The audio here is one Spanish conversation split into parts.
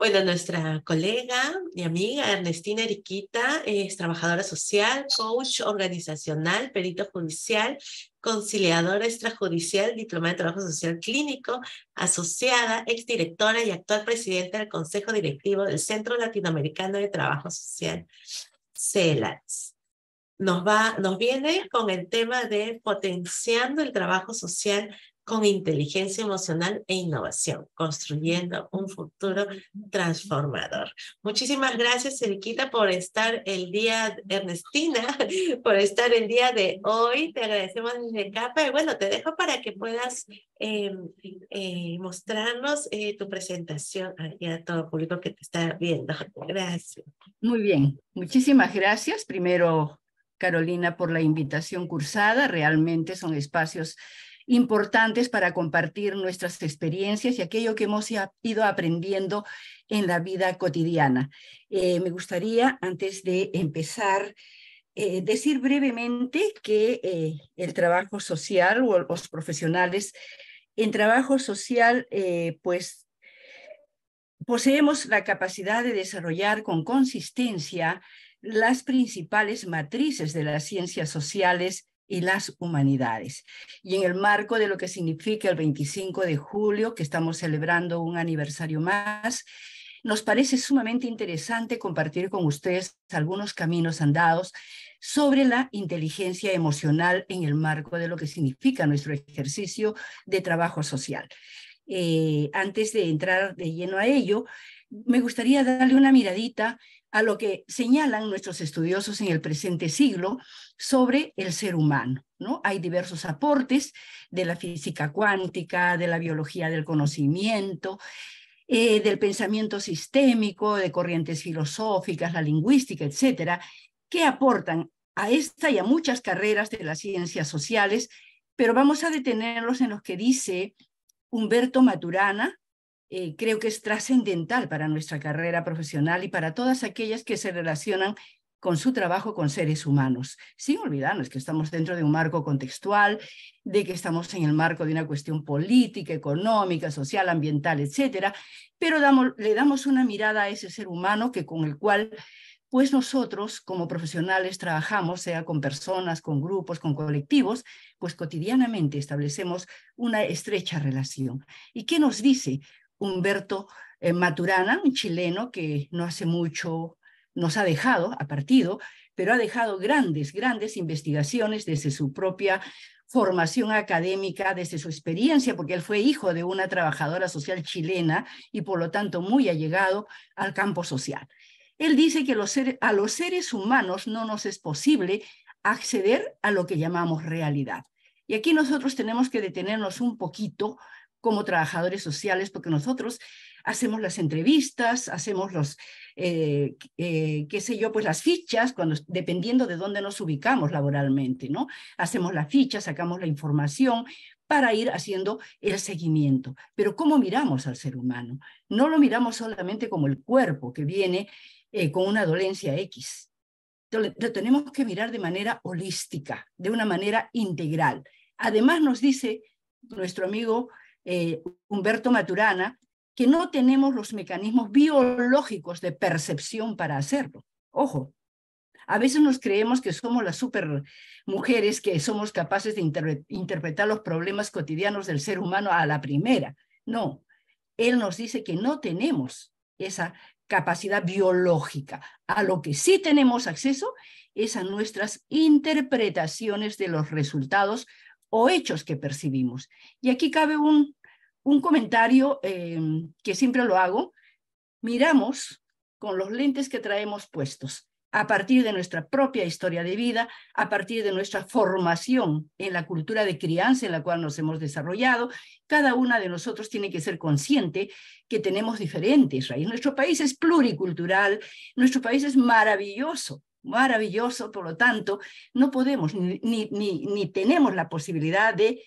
Bueno, nuestra colega y amiga Ernestina Eriquita es trabajadora social, coach organizacional, perito judicial, conciliadora extrajudicial, diplomada de trabajo social clínico, asociada, exdirectora y actual presidenta del Consejo Directivo del Centro Latinoamericano de Trabajo Social, CELATS. Nos viene con el tema de potenciando el trabajo social con inteligencia emocional e innovación, construyendo un futuro transformador. Muchísimas gracias, Eriquita, por estar Ernestina, por estar el día de hoy. Te agradecemos desde acá, pero bueno, te dejo para que puedas mostrarnos tu presentación aquí a todo el público que te está viendo. Gracias. Muy bien, muchísimas gracias. Primero, Carolina, por la invitación cursada. Realmente son espacios importantes para compartir nuestras experiencias y aquello que hemos ido aprendiendo en la vida cotidiana. Me gustaría, antes de empezar, decir brevemente que el trabajo social o los profesionales en trabajo social, pues poseemos la capacidad de desarrollar con consistencia las principales matrices de las ciencias sociales y las humanidades. Y en el marco de lo que significa el 25 de julio, que estamos celebrando un aniversario más, nos parece sumamente interesante compartir con ustedes algunos caminos andados sobre la inteligencia emocional en el marco de lo que significa nuestro ejercicio de trabajo social. Antes de entrar de lleno a ello, me gustaría darle una miradita a lo que señalan nuestros estudiosos en el presente siglo sobre el ser humano, ¿no? Hay diversos aportes de la física cuántica, de la biología del conocimiento, del pensamiento sistémico, de corrientes filosóficas, la lingüística, etcétera, que aportan a esta y a muchas carreras de las ciencias sociales, pero vamos a detenerlos en los que dice Humberto Maturana. Creo que es trascendental para nuestra carrera profesional y para todas aquellas que se relacionan con su trabajo con seres humanos, sin olvidarnos que estamos dentro de un marco contextual, de que estamos en el marco de una cuestión política, económica, social, ambiental, etcétera, pero le damos una mirada a ese ser humano con el cual pues nosotros como profesionales trabajamos, sea con personas, con grupos, con colectivos, pues cotidianamente establecemos una estrecha relación. ¿Y qué nos dice Humberto Maturana, un chileno que no hace mucho nos ha partido, pero ha dejado grandes investigaciones desde su propia formación académica, desde su experiencia, porque él fue hijo de una trabajadora social chilena y por lo tanto muy allegado al campo social? Él dice que a los seres humanos no nos es posible acceder a lo que llamamos realidad. Y aquí nosotros tenemos que detenernos un poquito como trabajadores sociales, porque nosotros hacemos las entrevistas, hacemos qué sé yo, pues las fichas, dependiendo de dónde nos ubicamos laboralmente, ¿no? Hacemos la ficha, sacamos la información para ir haciendo el seguimiento. Pero ¿cómo miramos al ser humano? No lo miramos solamente como el cuerpo que viene con una dolencia X. Lo tenemos que mirar de manera holística, de una manera integral. Además nos dice nuestro amigo Humberto Maturana que no tenemos los mecanismos biológicos de percepción para hacerlo. Ojo, a veces nos creemos que somos las super mujeres, que somos capaces de interpretar los problemas cotidianos del ser humano a la primera. No, él nos dice que no tenemos esa capacidad biológica. A lo que sí tenemos acceso es a nuestras interpretaciones de los resultados o hechos que percibimos. Y aquí cabe un comentario que siempre lo hago. Miramos con los lentes que traemos puestos, a partir de nuestra propia historia de vida, a partir de nuestra formación en la cultura de crianza en la cual nos hemos desarrollado. Cada una de nosotros tiene que ser consciente que tenemos diferentes raíces. Nuestro país es pluricultural, nuestro país es maravilloso, por lo tanto, no podemos ni tenemos la posibilidad de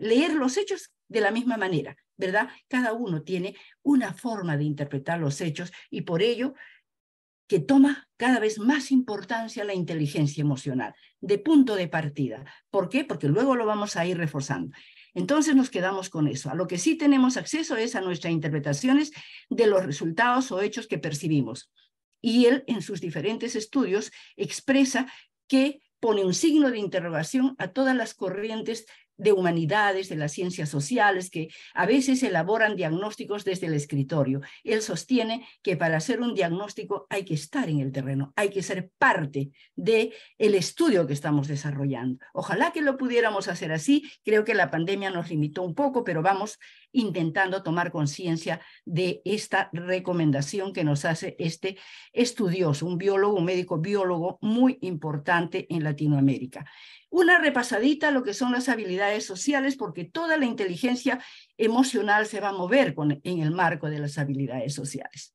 leer los hechos de la misma manera, ¿verdad? Cada uno tiene una forma de interpretar los hechos y por ello que toma cada vez más importancia la inteligencia emocional, de punto de partida. ¿Por qué? Porque luego lo vamos a ir reforzando. Entonces nos quedamos con eso. A lo que sí tenemos acceso es a nuestras interpretaciones de los resultados o hechos que percibimos. Y él, en sus diferentes estudios, expresa que pone un signo de interrogación a todas las corrientes de humanidades, de las ciencias sociales, que a veces elaboran diagnósticos desde el escritorio. Él sostiene que para hacer un diagnóstico hay que estar en el terreno, hay que ser parte del estudio que estamos desarrollando. Ojalá que lo pudiéramos hacer así. Creo que la pandemia nos limitó un poco, pero vamos intentando tomar conciencia de esta recomendación que nos hace este estudioso, un biólogo, un médico biólogo muy importante en Latinoamérica. Una repasadita a lo que son las habilidades sociales, porque toda la inteligencia emocional se va a mover en el marco de las habilidades sociales.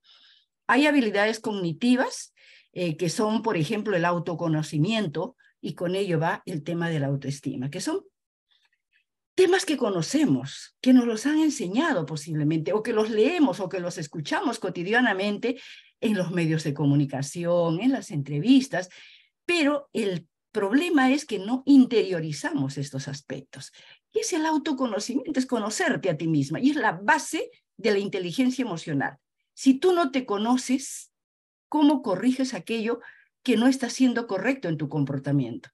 Hay habilidades cognitivas, que son, por ejemplo, el autoconocimiento, y con ello va el tema de la autoestima, que son temas que conocemos, que nos los han enseñado posiblemente, o que los leemos o que los escuchamos cotidianamente en los medios de comunicación, en las entrevistas, pero el problema es que no interiorizamos estos aspectos. ¿Qué es el autoconocimiento? Es conocerte a ti misma y es la base de la inteligencia emocional. Si tú no te conoces, ¿cómo corriges aquello que no está siendo correcto en tu comportamiento?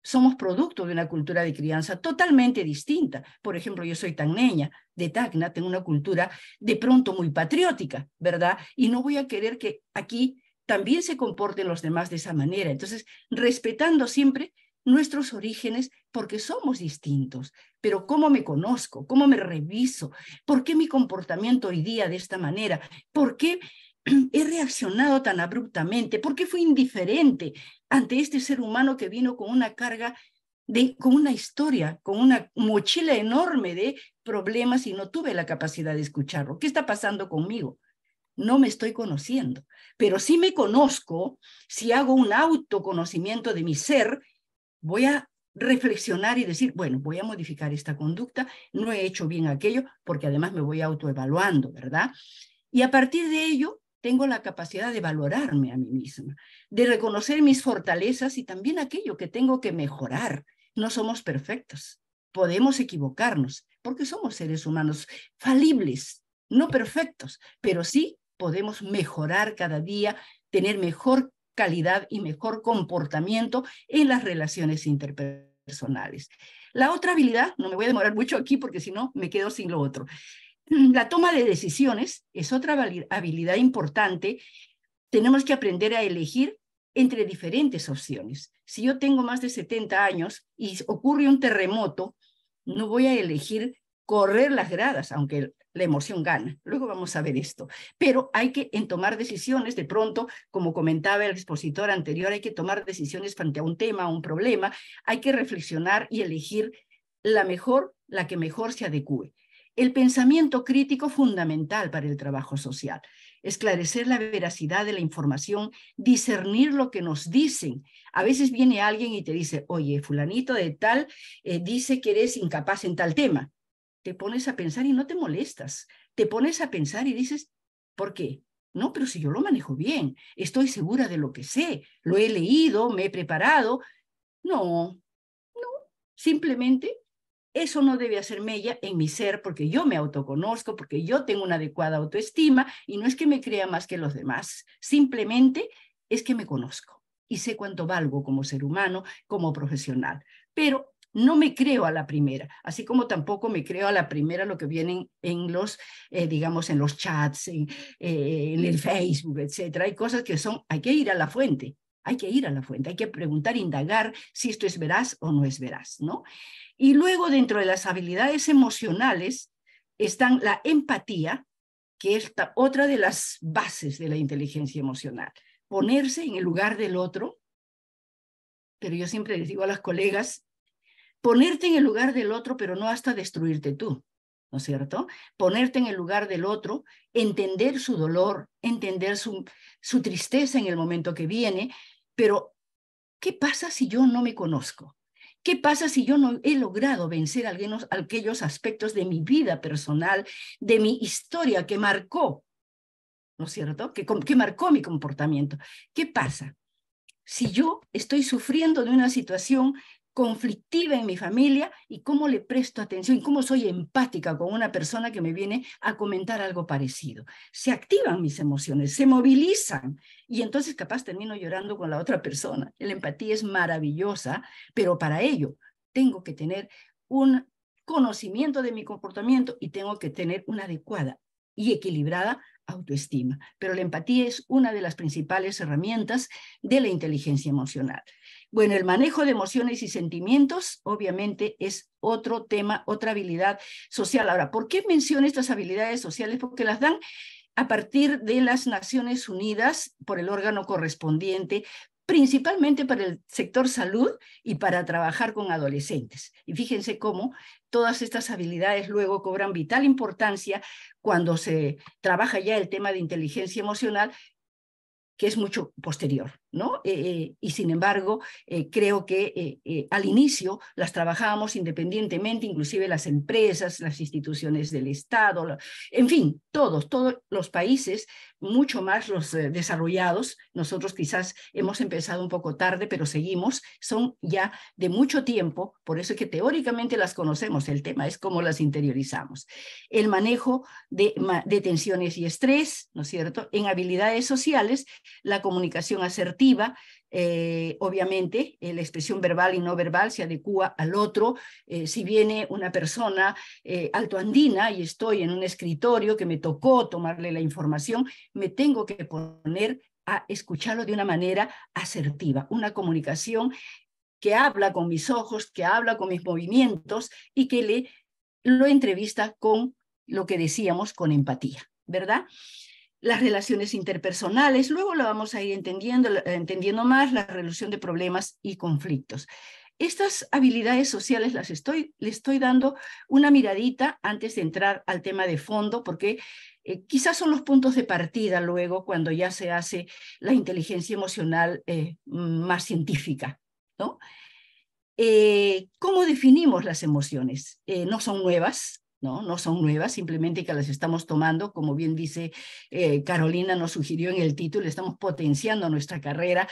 Somos producto de una cultura de crianza totalmente distinta. Por ejemplo, yo soy tacneña, de Tacna, tengo una cultura de pronto muy patriótica, ¿verdad? Y no voy a querer que aquí también se comporten los demás de esa manera. Entonces, respetando siempre nuestros orígenes, porque somos distintos. Pero ¿cómo me conozco? ¿Cómo me reviso? ¿Por qué mi comportamiento hoy día de esta manera? ¿Por qué he reaccionado tan abruptamente? ¿Por qué fui indiferente ante este ser humano que vino con una carga, con una historia, con una mochila enorme de problemas y no tuve la capacidad de escucharlo? ¿Qué está pasando conmigo? No me estoy conociendo, pero si me conozco, si hago un autoconocimiento de mi ser, voy a reflexionar y decir, bueno, voy a modificar esta conducta, no he hecho bien aquello, porque además me voy autoevaluando, ¿verdad? Y a partir de ello, tengo la capacidad de valorarme a mí misma, de reconocer mis fortalezas y también aquello que tengo que mejorar. No somos perfectos, podemos equivocarnos, porque somos seres humanos falibles, no perfectos, pero sí podemos mejorar cada día, tener mejor calidad y mejor comportamiento en las relaciones interpersonales. La otra habilidad, no me voy a demorar mucho aquí porque si no me quedo sin lo otro. La toma de decisiones es otra habilidad importante. Tenemos que aprender a elegir entre diferentes opciones. Si yo tengo más de 70 años y ocurre un terremoto, no voy a elegir correr las gradas, aunque la emoción gana. Luego vamos a ver esto. Pero hay que, en tomar decisiones, de pronto, como comentaba el expositor anterior, hay que tomar decisiones frente a un tema, a un problema, hay que reflexionar y elegir la que mejor se adecue. El pensamiento crítico fundamental para el trabajo social. Esclarecer la veracidad de la información, discernir lo que nos dicen. A veces viene alguien y te dice, oye, fulanito de tal dice que eres incapaz en tal tema. Te pones a pensar y no te molestas. Te pones a pensar y dices, ¿por qué? No, pero si yo lo manejo bien, estoy segura de lo que sé, lo he leído, me he preparado. No, simplemente eso no debe hacer mella en mi ser porque yo me autoconozco, porque yo tengo una adecuada autoestima y no es que me crea más que los demás, simplemente es que me conozco y sé cuánto valgo como ser humano, como profesional. Pero no me creo a la primera, así como tampoco me creo a la primera lo que vienen en los, digamos, en los chats, en el Facebook, etcétera. Hay cosas que hay que ir a la fuente. Hay que ir a la fuente, hay que preguntar, indagar si esto es veraz o no es veraz, ¿no? Y luego, dentro de las habilidades emocionales, están la empatía, que es otra de las bases de la inteligencia emocional. Ponerse en el lugar del otro, pero yo siempre les digo a las colegas, ponerte en el lugar del otro, pero no hasta destruirte tú, ¿no es cierto? Ponerte en el lugar del otro, entender su dolor, entender su tristeza en el momento que viene, pero ¿qué pasa si yo no me conozco? ¿Qué pasa si yo no he logrado vencer aquellos aspectos de mi vida personal, de mi historia que marcó, ¿no es cierto? Que marcó mi comportamiento. ¿Qué pasa si yo estoy sufriendo de una situación conflictiva en mi familia y cómo le presto atención y cómo soy empática con una persona que me viene a comentar algo parecido. Se activan mis emociones, se movilizan y entonces capaz termino llorando con la otra persona. La empatía es maravillosa, pero para ello tengo que tener un conocimiento de mi comportamiento y tengo que tener una adecuada y equilibrada autoestima. Pero la empatía es una de las principales herramientas de la inteligencia emocional. Bueno, el manejo de emociones y sentimientos, obviamente, es otro tema, otra habilidad social. Ahora, ¿por qué menciono estas habilidades sociales? Porque las dan a partir de las Naciones Unidas por el órgano correspondiente, principalmente para el sector salud y para trabajar con adolescentes. Y fíjense cómo todas estas habilidades luego cobran vital importancia cuando se trabaja ya el tema de inteligencia emocional, que es mucho posterior, ¿no? Y sin embargo, creo que al inicio las trabajábamos independientemente, inclusive las empresas, las instituciones del Estado, en fin, todos los países, mucho más los desarrollados, nosotros quizás hemos empezado un poco tarde, pero seguimos, son ya de mucho tiempo, por eso es que teóricamente las conocemos, el tema es cómo las interiorizamos. El manejo de tensiones y estrés, ¿no es cierto? En habilidades sociales, la comunicación asertiva, obviamente, la expresión verbal y no verbal se adecua al otro. Si viene una persona altoandina y estoy en un escritorio que me tocó tomarle la información, me tengo que poner a escucharlo de una manera asertiva, una comunicación que habla con mis ojos, que habla con mis movimientos y que lo entrevista con lo que decíamos, con empatía, ¿verdad? Las relaciones interpersonales, luego lo vamos a ir entendiendo más, la resolución de problemas y conflictos. Estas habilidades sociales le estoy dando una miradita antes de entrar al tema de fondo, porque quizás son los puntos de partida luego cuando ya se hace la inteligencia emocional más científica, ¿no? ¿Cómo definimos las emociones? No son nuevas, no son nuevas, simplemente que las estamos tomando, como bien dice Carolina nos sugirió en el título, estamos potenciando nuestra carrera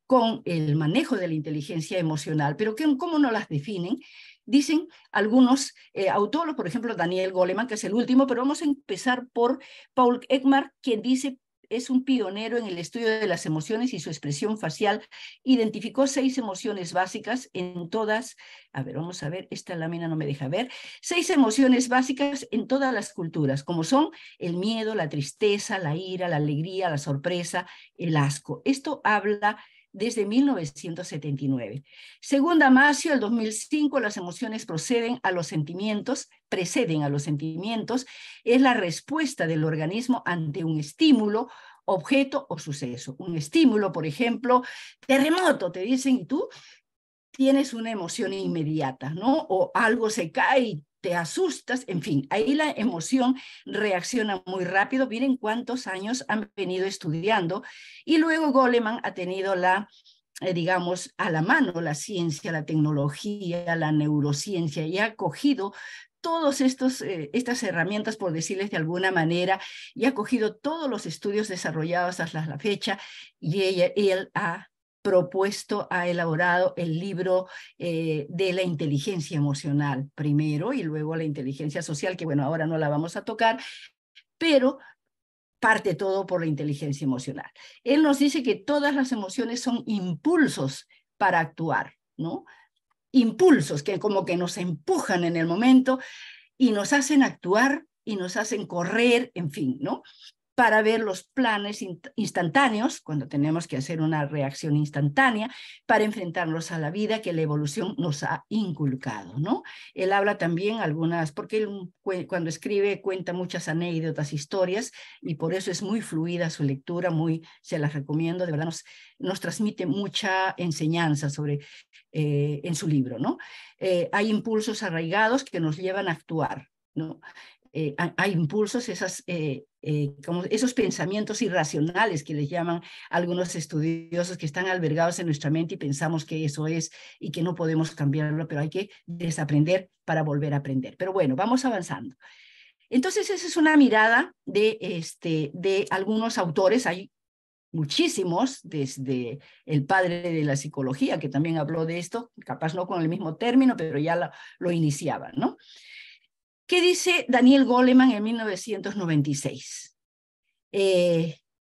con el manejo de la inteligencia emocional, pero ¿cómo no las definen? Dicen algunos autores, por ejemplo Daniel Goleman, que es el último, pero vamos a empezar por Paul Ekman, quien dice es un pionero en el estudio de las emociones y su expresión facial. Identificó 6 emociones básicas en todas, a ver, vamos a ver, esta lámina no me deja ver, 6 emociones básicas en todas las culturas, como son el miedo, la tristeza, la ira, la alegría, la sorpresa, el asco. Esto habla desde 1979. Según Damasio, el 2005, las emociones preceden a los sentimientos, es la respuesta del organismo ante un estímulo, objeto o suceso. Un estímulo, por ejemplo, terremoto, te dicen, y tú tienes una emoción inmediata, ¿no? O algo se cae y te asustas, en fin, ahí la emoción reacciona muy rápido. Miren cuántos años han venido estudiando y luego Goleman ha tenido digamos, a la mano la ciencia, la tecnología, la neurociencia y ha cogido todas estas herramientas, por decirles de alguna manera, y ha cogido todos los estudios desarrollados hasta la fecha y él ha propuesto, ha elaborado el libro de la inteligencia emocional primero y luego la inteligencia social, que bueno, ahora no la vamos a tocar, pero parte todo por la inteligencia emocional. Él nos dice que todas las emociones son impulsos para actuar, ¿no? Impulsos que como que nos empujan en el momento y nos hacen actuar y nos hacen correr, en fin, ¿no? Para ver los planes instantáneos, cuando tenemos que hacer una reacción instantánea, para enfrentarnos a la vida que la evolución nos ha inculcado, ¿no? Él habla también porque él cuando escribe cuenta muchas anécdotas, historias, y por eso es muy fluida su lectura, se las recomiendo, de verdad nos transmite mucha enseñanza en su libro, ¿no? Hay impulsos arraigados que nos llevan a actuar, ¿no? Hay impulsos, como esos pensamientos irracionales que les llaman algunos estudiosos, que están albergados en nuestra mente y pensamos que eso es y que no podemos cambiarlo, pero hay que desaprender para volver a aprender. Pero bueno, vamos avanzando. Entonces, esa es una mirada de algunos autores. Hay muchísimos, desde el padre de la psicología, que también habló de esto, capaz no con el mismo término, pero ya lo iniciaba, ¿no? ¿Qué dice Daniel Goleman en 1996?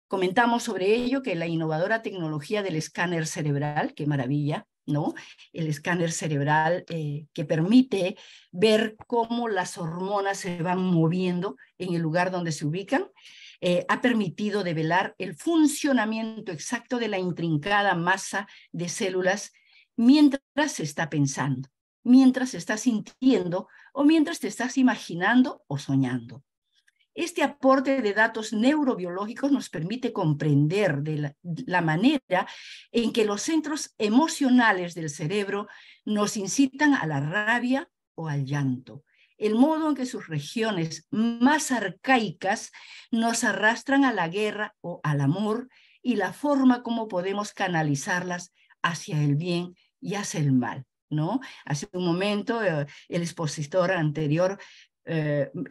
Comentamos sobre ello que la innovadora tecnología del escáner cerebral, qué maravilla, ¿no? El escáner cerebral que permite ver cómo las hormonas se van moviendo en el lugar donde se ubican, ha permitido develar el funcionamiento exacto de la intrincada masa de células mientras se está pensando, mientras se está sintiendo o mientras te estás imaginando o soñando. Este aporte de datos neurobiológicos nos permite comprender de la manera en que los centros emocionales del cerebro nos incitan a la rabia o al llanto, el modo en que sus regiones más arcaicas nos arrastran a la guerra o al amor y la forma como podemos canalizarlas hacia el bien y hacia el mal, ¿no? Hace un momento el expositor anterior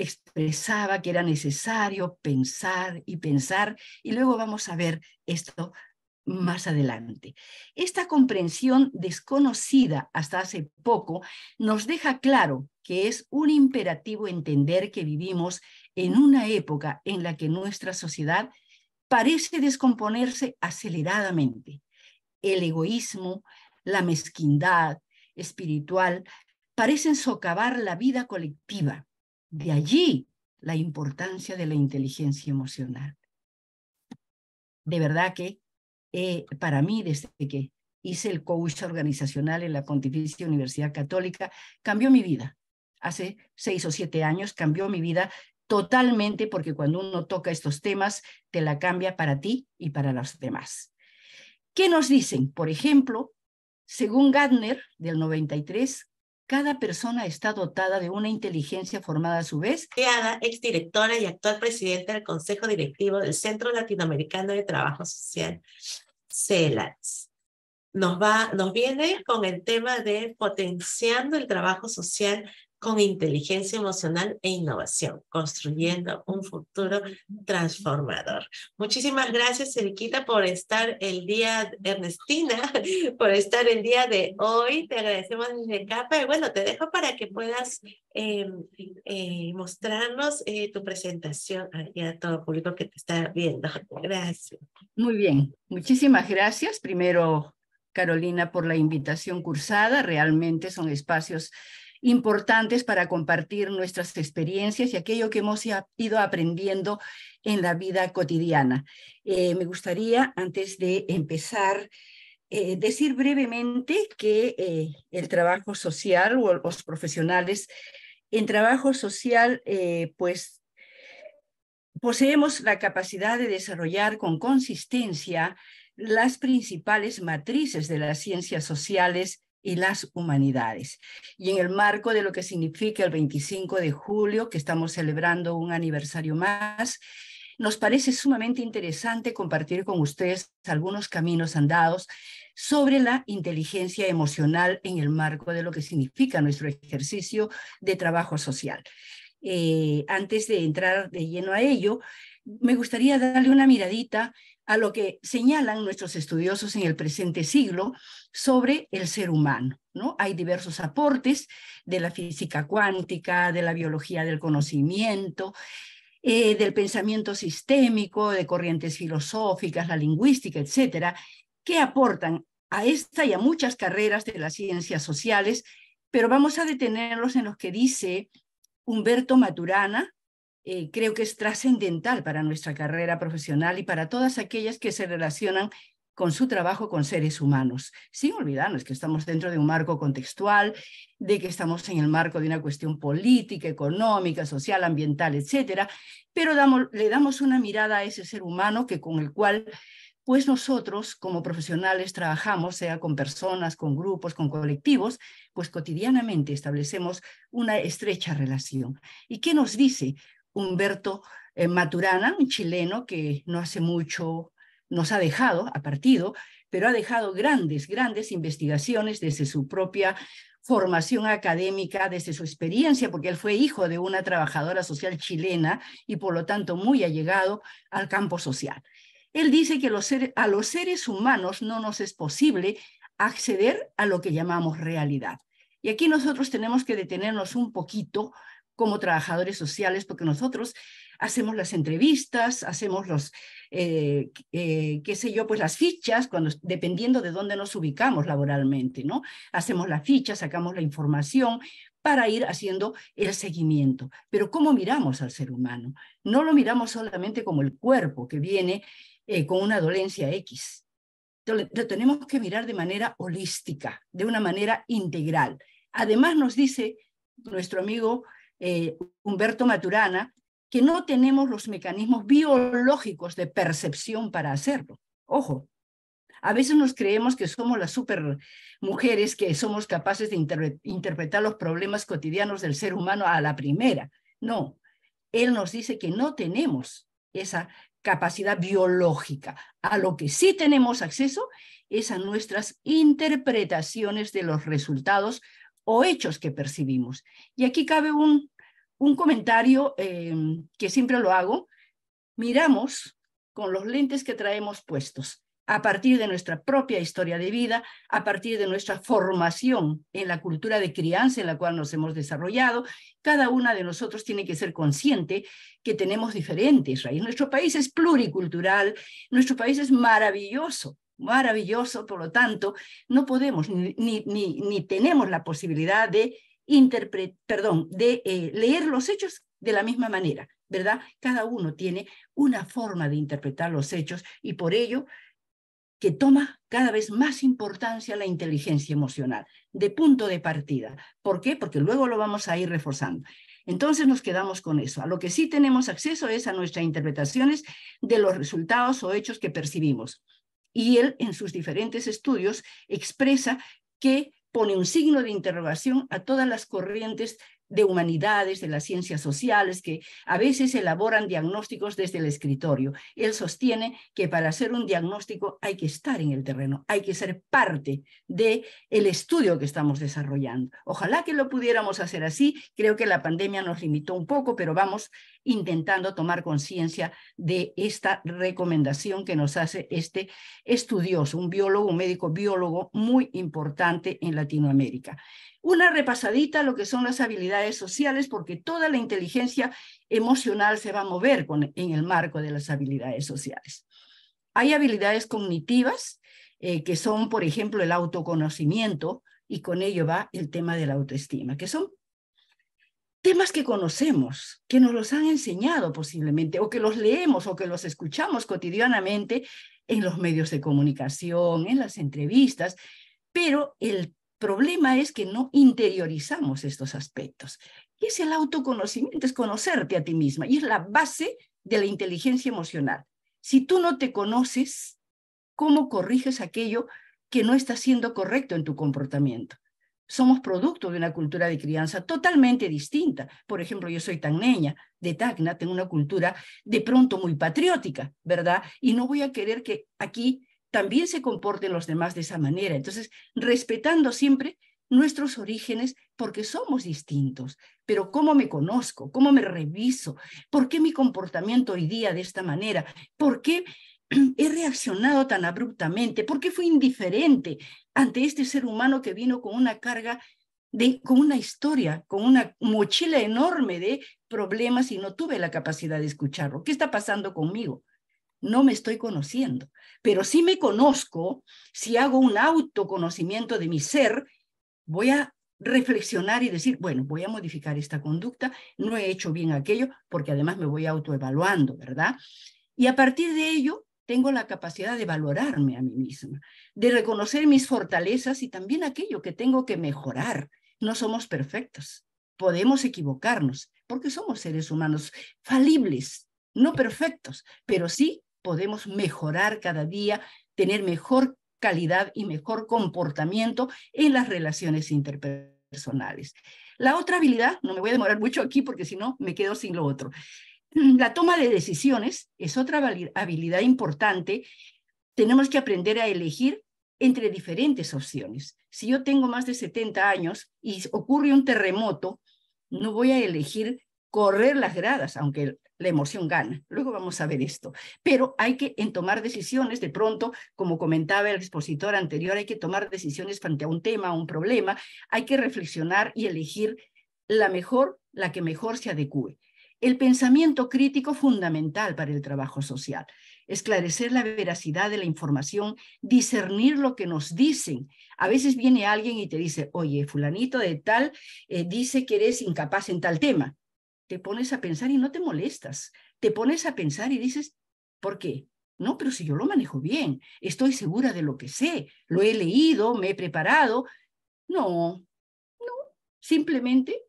expresaba que era necesario pensar y pensar, y luego vamos a ver esto más adelante. Esta comprensión desconocida hasta hace poco nos deja claro que es un imperativo entender que vivimos en una época en la que nuestra sociedad parece descomponerse aceleradamente. El egoísmo, la mezquindad espiritual parecen socavar la vida colectiva. De allí la importancia de la inteligencia emocional. De verdad que para mí, desde que hice el coach organizacional en la Pontificia Universidad Católica, cambió mi vida. Hace 6 o 7 años cambió mi vida totalmente, porque cuando uno toca estos temas, te la cambia para ti y para los demás. ¿Qué nos dicen? Por ejemplo, según Gardner, del 93, cada persona está dotada de una inteligencia formada a su vez. Exdirectora y actual presidenta del Consejo Directivo del Centro Latinoamericano de Trabajo Social, CELATS. Nos viene con el tema de potenciando el trabajo social con inteligencia emocional e innovación, construyendo un futuro transformador. Muchísimas gracias, Eriquita, por estar Ernestina, por estar el día de hoy. Te agradecemos desde CAPA. Y bueno, te dejo para que puedas mostrarnos tu presentación aquí a todo el público que te está viendo. Gracias. Muy bien, muchísimas gracias. Primero, Carolina, por la invitación cursada. Realmente son espacios importantes para compartir nuestras experiencias y aquello que hemos ido aprendiendo en la vida cotidiana. Me gustaría, antes de empezar, decir brevemente que el trabajo social o los profesionales en trabajo social, pues poseemos la capacidad de desarrollar con consistencia las principales matrices de las ciencias sociales y las humanidades. Y en el marco de lo que significa el 25 de julio, que estamos celebrando un aniversario más, nos parece sumamente interesante compartir con ustedes algunos caminos andados sobre la inteligencia emocional en el marco de lo que significa nuestro ejercicio de trabajo social. Antes de entrar de lleno a ello, me gustaría darle una miradita a lo que señalan nuestros estudiosos en el presente siglo sobre el ser humano, ¿no? Hay diversos aportes de la física cuántica, de la biología del conocimiento, del pensamiento sistémico, de corrientes filosóficas, la lingüística, etcétera, que aportan a esta y a muchas carreras de las ciencias sociales, pero vamos a detenerlos en los que dice Humberto Maturana. Creo que es trascendental para nuestra carrera profesional y para todas aquellas que se relacionan con su trabajo con seres humanos, sin olvidarnos que estamos dentro de un marco contextual, de que estamos en el marco de una cuestión política, económica, social, ambiental, etcétera, pero le damos una mirada a ese ser humano con el cual pues nosotros como profesionales trabajamos, sea con personas, con grupos, con colectivos, pues cotidianamente establecemos una estrecha relación. ¿Y qué nos dice Humberto Maturana, un chileno que no hace mucho nos ha partido, pero ha dejado grandes investigaciones desde su propia formación académica, desde su experiencia, porque él fue hijo de una trabajadora social chilena y por lo tanto muy allegado al campo social? Él dice que a los seres humanos no nos es posible acceder a lo que llamamos realidad. Y aquí nosotros tenemos que detenernos un poquito como trabajadores sociales, porque nosotros hacemos las entrevistas, hacemos qué sé yo, pues las fichas, dependiendo de dónde nos ubicamos laboralmente, ¿no? Hacemos la ficha, sacamos la información para ir haciendo el seguimiento. Pero ¿cómo miramos al ser humano? No lo miramos solamente como el cuerpo que viene con una dolencia X. Lo tenemos que mirar de manera holística, de una manera integral. Además nos dice nuestro amigo Humberto Maturana que no tenemos los mecanismos biológicos de percepción para hacerlo. Ojo, a veces nos creemos que somos las super mujeres que somos capaces de interpretar los problemas cotidianos del ser humano a la primera. No, él nos dice que no tenemos esa capacidad biológica. A lo que sí tenemos acceso es a nuestras interpretaciones de los resultados o hechos que percibimos. Y aquí cabe un comentario que siempre lo hago. Miramos con los lentes que traemos puestos, a partir de nuestra propia historia de vida, a partir de nuestra formación en la cultura de crianza en la cual nos hemos desarrollado. Cada una de nosotros tiene que ser consciente que tenemos diferentes raíces. Nuestro país es pluricultural, nuestro país es maravilloso, maravilloso, por lo tanto, no podemos ni tenemos la posibilidad de leer los hechos de la misma manera, ¿verdad? Cada uno tiene una forma de interpretar los hechos y por ello que toma cada vez más importancia la inteligencia emocional, de punto de partida. ¿Por qué? Porque luego lo vamos a ir reforzando. Entonces nos quedamos con eso. A lo que sí tenemos acceso es a nuestras interpretaciones de los resultados o hechos que percibimos. Y él, en sus diferentes estudios, expresa que pone un signo de interrogación a todas las corrientes de humanidades, de las ciencias sociales, que a veces elaboran diagnósticos desde el escritorio. Él sostiene que para hacer un diagnóstico hay que estar en el terreno, hay que ser parte del estudio que estamos desarrollando. Ojalá que lo pudiéramos hacer así. Creo que la pandemia nos limitó un poco, pero vamos intentando tomar conciencia de esta recomendación que nos hace este estudioso, un biólogo, un médico biólogo muy importante en Latinoamérica. Una repasadita a lo que son las habilidades sociales, porque toda la inteligencia emocional se va a mover en el marco de las habilidades sociales. Hay habilidades cognitivas, que son, por ejemplo, el autoconocimiento, y con ello va el tema de la autoestima, que son temas que conocemos, que nos los han enseñado posiblemente, o que los leemos o que los escuchamos cotidianamente en los medios de comunicación, en las entrevistas, pero el problema es que no interiorizamos estos aspectos. ¿Qué es el autoconocimiento? Es conocerte a ti misma y es la base de la inteligencia emocional. Si tú no te conoces, ¿cómo corriges aquello que no está siendo correcto en tu comportamiento? Somos producto de una cultura de crianza totalmente distinta. Por ejemplo, yo soy tacneña, de Tacna, tengo una cultura de pronto muy patriótica, ¿verdad? Y no voy a querer que aquí también se comporten los demás de esa manera. Entonces, respetando siempre nuestros orígenes, porque somos distintos. Pero ¿cómo me conozco? ¿Cómo me reviso? ¿Por qué mi comportamiento hoy día de esta manera? ¿Por qué he reaccionado tan abruptamente? ¿Por qué fui indiferente ante este ser humano que vino con una carga, con una historia, con una mochila enorme de problemas y no tuve la capacidad de escucharlo? ¿Qué está pasando conmigo? No me estoy conociendo, pero si me conozco, si hago un autoconocimiento de mi ser, voy a reflexionar y decir, bueno, voy a modificar esta conducta, no he hecho bien aquello, porque además me voy autoevaluando, ¿verdad? Y a partir de ello, tengo la capacidad de valorarme a mí misma, de reconocer mis fortalezas y también aquello que tengo que mejorar. No somos perfectos, podemos equivocarnos, porque somos seres humanos falibles, no perfectos, pero sí podemos mejorar cada día, tener mejor calidad y mejor comportamiento en las relaciones interpersonales. La otra habilidad, no me voy a demorar mucho aquí porque si no me quedo sin lo otro. La toma de decisiones es otra habilidad importante. Tenemos que aprender a elegir entre diferentes opciones. Si yo tengo más de 70 años y ocurre un terremoto, no voy a elegir correr las gradas, aunque la emoción gana. Luego vamos a ver esto. Pero hay que en tomar decisiones, de pronto, como comentaba el expositor anterior, hay que tomar decisiones frente a un tema, a un problema, hay que reflexionar y elegir la que mejor se adecue. El pensamiento crítico fundamental para el trabajo social, esclarecer la veracidad de la información, discernir lo que nos dicen. A veces viene alguien y te dice, oye, fulanito de tal dice que eres incapaz en tal tema. Te pones a pensar y no te molestas. Te pones a pensar y dices, ¿por qué? No, pero si yo lo manejo bien, estoy segura de lo que sé, lo he leído, me he preparado. No, simplemente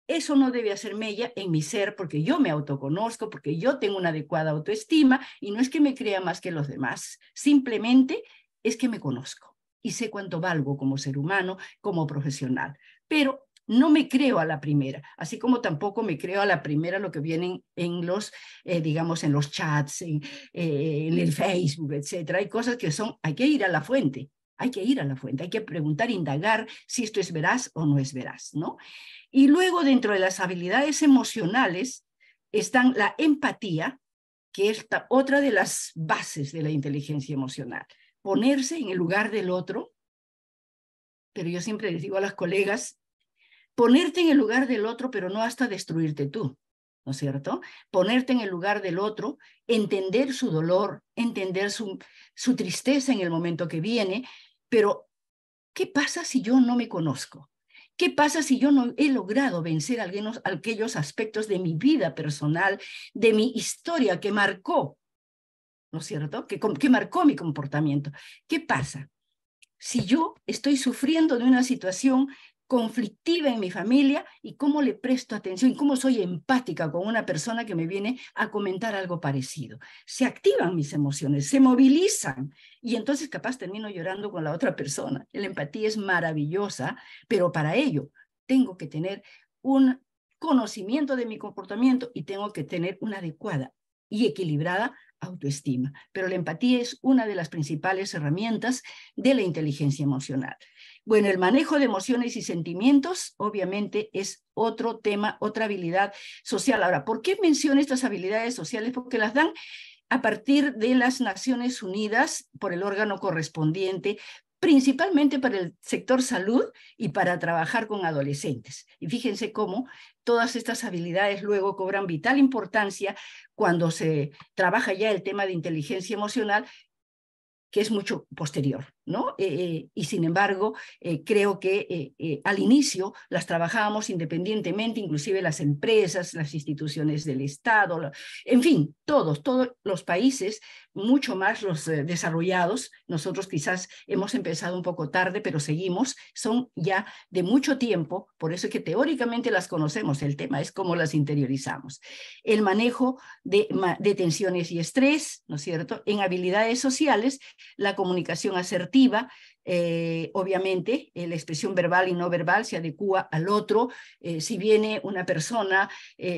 eso no debe hacer mella en mi ser porque yo me autoconozco, porque yo tengo una adecuada autoestima y no es que me crea más que los demás, simplemente es que me conozco y sé cuánto valgo como ser humano, como profesional. Pero no me creo a la primera, así como tampoco me creo a la primera lo que vienen en los, digamos, en los chats, en el Facebook, etcétera. Hay cosas que hay que ir a la fuente. Hay que ir a la fuente, hay que preguntar, indagar si esto es veraz o no es veraz, ¿no? Y luego dentro de las habilidades emocionales están la empatía, que es otra de las bases de la inteligencia emocional. Ponerse en el lugar del otro, pero yo siempre les digo a las colegas, ponerte en el lugar del otro, pero no hasta destruirte tú, ¿no es cierto? Ponerte en el lugar del otro, entender su dolor, entender su tristeza en el momento que viene, pero ¿qué pasa si yo no me conozco? ¿Qué pasa si yo no he logrado vencer aquellos aspectos de mi vida personal, de mi historia que marcó, ¿no es cierto? Que marcó mi comportamiento. ¿Qué pasa si yo estoy sufriendo de una situación conflictiva en mi familia y cómo le presto atención y cómo soy empática con una persona que me viene a comentar algo parecido? Se activan mis emociones, se movilizan y entonces capaz termino llorando con la otra persona. La empatía es maravillosa, pero para ello tengo que tener un conocimiento de mi comportamiento y tengo que tener una adecuada y equilibrada autoestima. Pero la empatía es una de las principales herramientas de la inteligencia emocional. Bueno, el manejo de emociones y sentimientos obviamente es otro tema, otra habilidad social. Ahora, ¿por qué menciono estas habilidades sociales? Porque las dan a partir de las Naciones Unidas por el órgano correspondiente, principalmente para el sector salud y para trabajar con adolescentes. Y fíjense cómo todas estas habilidades luego cobran vital importancia cuando se trabaja ya el tema de inteligencia emocional, que es mucho posterior, ¿no? Y sin embargo, creo que al inicio las trabajábamos independientemente, inclusive las empresas, las instituciones del Estado, en fin, todos los países, mucho más los desarrollados, nosotros quizás hemos empezado un poco tarde, pero seguimos, son ya de mucho tiempo, por eso es que teóricamente las conocemos, el tema es cómo las interiorizamos. El manejo de tensiones y estrés, ¿no es cierto? En habilidades sociales, la comunicación asertiva, obviamente la expresión verbal y no verbal se adecua al otro. Si viene una persona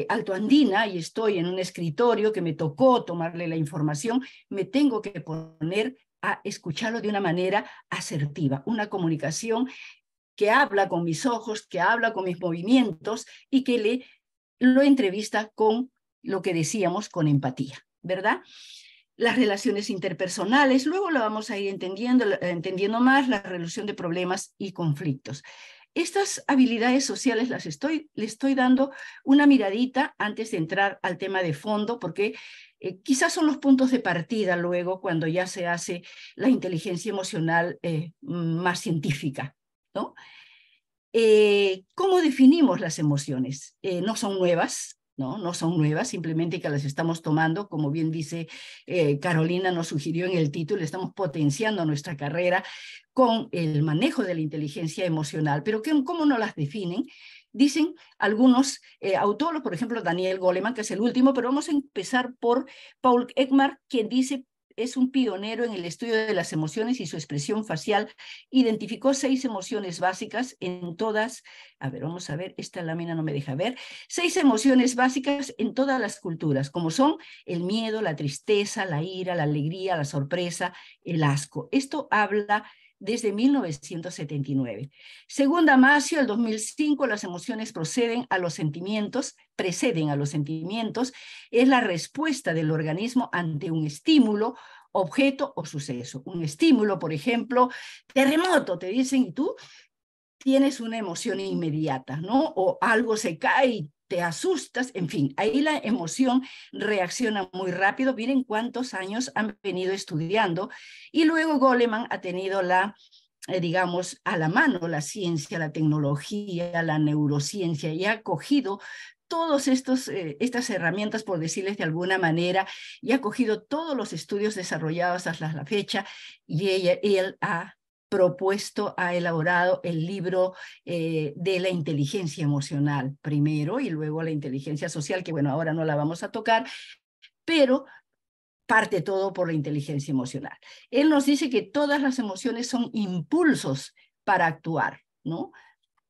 altoandina y estoy en un escritorio que me tocó tomarle la información, me tengo que poner a escucharlo de una manera asertiva, una comunicación que habla con mis ojos, que habla con mis movimientos y que lo entrevista con lo que decíamos, con empatía, ¿verdad? Las relaciones interpersonales, luego lo vamos a ir entendiendo más, la resolución de problemas y conflictos. Estas habilidades sociales le estoy dando una miradita antes de entrar al tema de fondo, porque quizás son los puntos de partida luego cuando ya se hace la inteligencia emocional más científica, ¿no? ¿Cómo definimos las emociones? No son nuevas, no son nuevas, simplemente que las estamos tomando, como bien dice Carolina nos sugirió en el título, estamos potenciando nuestra carrera con el manejo de la inteligencia emocional, pero ¿cómo no las definen? Dicen algunos autores, por ejemplo Daniel Goleman, que es el último, pero vamos a empezar por Paul Ekman, quien dice es un pionero en el estudio de las emociones y su expresión facial. Identificó 6 emociones básicas en todas, a ver, vamos a ver, esta lámina no me deja ver, 6 emociones básicas en todas las culturas, como son el miedo, la tristeza, la ira, la alegría, la sorpresa, el asco. Esto habla desde 1979. Según Damasio, el 2005, las emociones preceden a los sentimientos, es la respuesta del organismo ante un estímulo, objeto o suceso. Un estímulo, por ejemplo, terremoto, te dicen, y tú tienes una emoción inmediata, ¿no? O algo se cae y te asustas, en fin, ahí la emoción reacciona muy rápido. Miren cuántos años han venido estudiando y luego Goleman ha tenido digamos, a la mano la ciencia, la tecnología, la neurociencia y ha cogido todas estas herramientas, por decirles de alguna manera, y ha cogido todos los estudios desarrollados hasta la fecha y él ha propuesto, ha elaborado el libro de la inteligencia emocional primero y luego la inteligencia social, que bueno, ahora no la vamos a tocar, pero parte todo por la inteligencia emocional. Él nos dice que todas las emociones son impulsos para actuar, ¿no?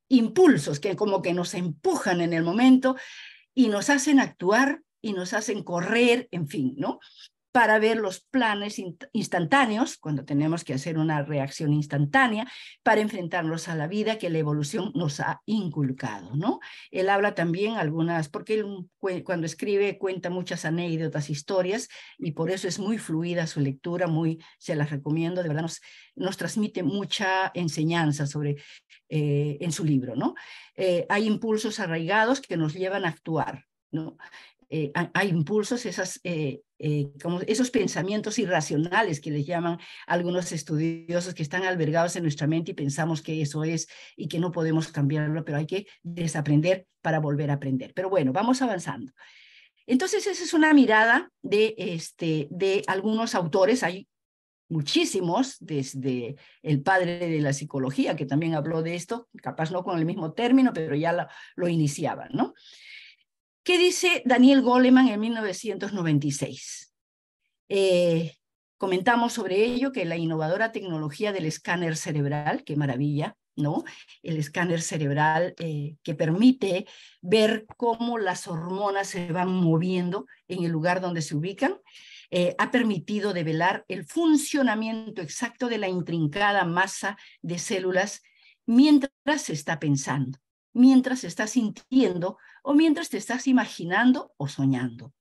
Impulsos que como que nos empujan en el momento y nos hacen actuar y nos hacen correr, en fin, ¿no? Para ver los planes instantáneos, cuando tenemos que hacer una reacción instantánea, para enfrentarnos a la vida que la evolución nos ha inculcado, ¿no? Él habla también porque él cuando escribe cuenta muchas anécdotas, historias, y por eso es muy fluida su lectura, se las recomiendo, de verdad nos transmite mucha enseñanza en su libro, ¿no? Hay impulsos arraigados que nos llevan a actuar, ¿no? Hay impulsos, como esos pensamientos irracionales que les llaman algunos estudiosos, que están albergados en nuestra mente y pensamos que eso es y que no podemos cambiarlo, pero hay que desaprender para volver a aprender. Pero bueno, vamos avanzando. Entonces, esa es una mirada de algunos autores. Hay muchísimos, desde el padre de la psicología, que también habló de esto, capaz no con el mismo término, pero ya lo iniciaba, ¿no? ¿Qué dice Daniel Goleman en 1996? Comentamos sobre ello que la innovadora tecnología del escáner cerebral, qué maravilla, ¿no? El escáner cerebral que permite ver cómo las hormonas se van moviendo en el lugar donde se ubican, ha permitido develar el funcionamiento exacto de la intrincada masa de células mientras se está pensando, mientras se está sintiendo o mientras te estás imaginando o soñando.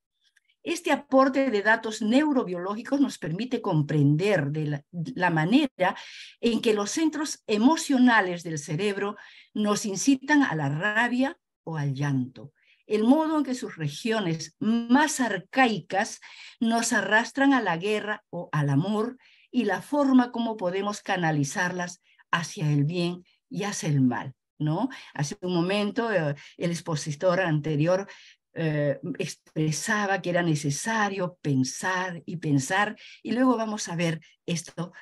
Este aporte de datos neurobiológicos nos permite comprender la manera en que los centros emocionales del cerebro nos incitan a la rabia o al llanto, el modo en que sus regiones más arcaicas nos arrastran a la guerra o al amor y la forma como podemos canalizarlas hacia el bien y hacia el mal, ¿no? Hace un momento el expositor anterior expresaba que era necesario pensar y pensar, y luego vamos a ver esto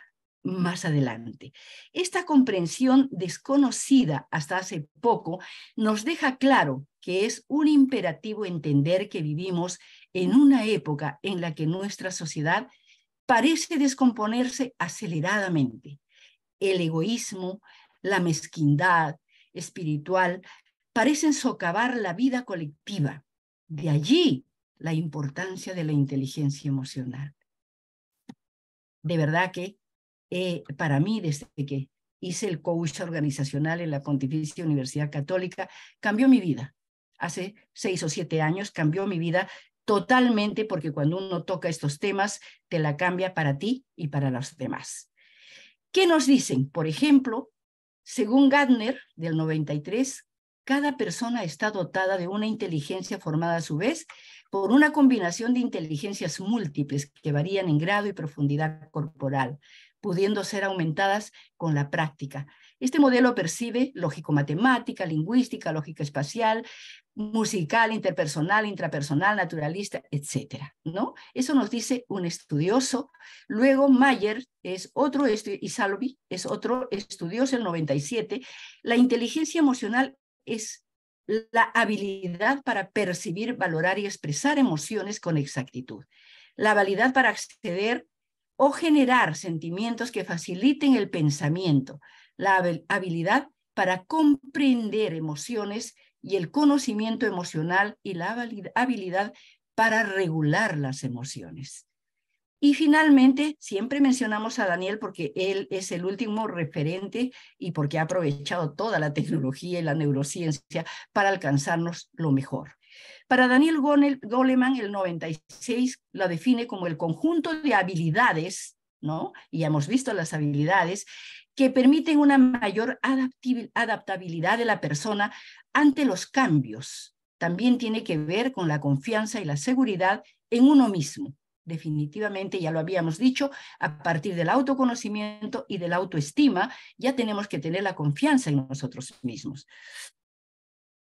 más adelante. Esta comprensión desconocida hasta hace poco nos deja claro que es un imperativo entender que vivimos en una época en la que nuestra sociedad parece descomponerse aceleradamente. El egoísmo, la mezquindad espiritual parecen socavar la vida colectiva. De allí la importancia de la inteligencia emocional. De verdad que para mí, desde que hice el coach organizacional en la Pontificia Universidad Católica, cambió mi vida. Hace 6 o 7 años cambió mi vida totalmente, porque cuando uno toca estos temas, te la cambia para ti y para los demás. ¿Qué nos dicen? Por ejemplo, según Gardner, del 93, cada persona está dotada de una inteligencia formada a su vez por una combinación de inteligencias múltiples que varían en grado y profundidad corporal, pudiendo ser aumentadas con la práctica. Este modelo percibe lógico-matemática, lingüística, lógica espacial, musical, interpersonal, intrapersonal, naturalista, etcétera, ¿no? Eso nos dice un estudioso. Luego Mayer es otro, y Salovey es otro estudioso, el 97. La inteligencia emocional es la habilidad para percibir, valorar y expresar emociones con exactitud. La habilidad para acceder o generar sentimientos que faciliten el pensamiento. La habilidad para comprender emociones y el conocimiento emocional y la habilidad para regular las emociones. Y finalmente, siempre mencionamos a Daniel porque él es el último referente y porque ha aprovechado toda la tecnología y la neurociencia para alcanzarnos lo mejor. Para Daniel Goleman, el 96 lo define como el conjunto de habilidades, ¿no? Y ya hemos visto las habilidades que permiten una mayor adaptabilidad de la persona ante los cambios. También tiene que ver con la confianza y la seguridad en uno mismo. Definitivamente, ya lo habíamos dicho, a partir del autoconocimiento y de la autoestima, ya tenemos que tener la confianza en nosotros mismos.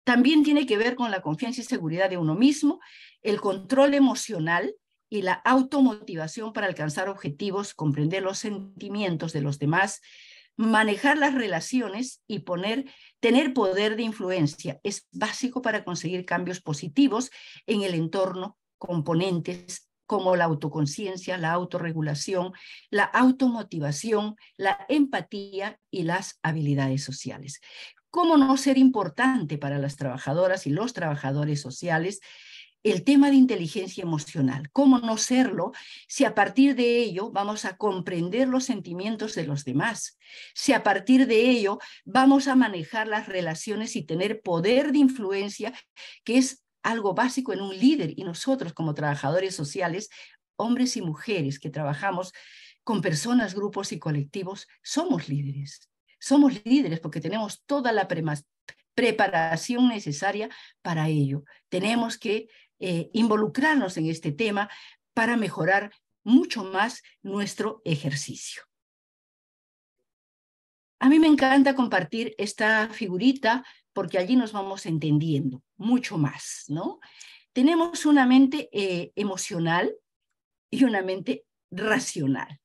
También tiene que ver con la confianza y seguridad de uno mismo, el control emocional y la automotivación para alcanzar objetivos, comprender los sentimientos de los demás, manejar las relaciones y tener poder de influencia. Es básico para conseguir cambios positivos en el entorno, componentes como la autoconciencia, la autorregulación, la automotivación, la empatía y las habilidades sociales. ¿Cómo no ser importante para las trabajadoras y los trabajadores sociales el tema de inteligencia emocional? ¿Cómo no serlo si a partir de ello vamos a comprender los sentimientos de los demás? Si a partir de ello vamos a manejar las relaciones y tener poder de influencia, que es algo básico en un líder, y nosotros como trabajadores sociales, hombres y mujeres que trabajamos con personas, grupos y colectivos, somos líderes. Somos líderes porque tenemos toda la preparación necesaria para ello. Tenemos que involucrarnos en este tema para mejorar mucho más nuestro ejercicio. A mí me encanta compartir esta figurita porque allí nos vamos entendiendo mucho más, ¿no? Tenemos una mente emocional y una mente racional.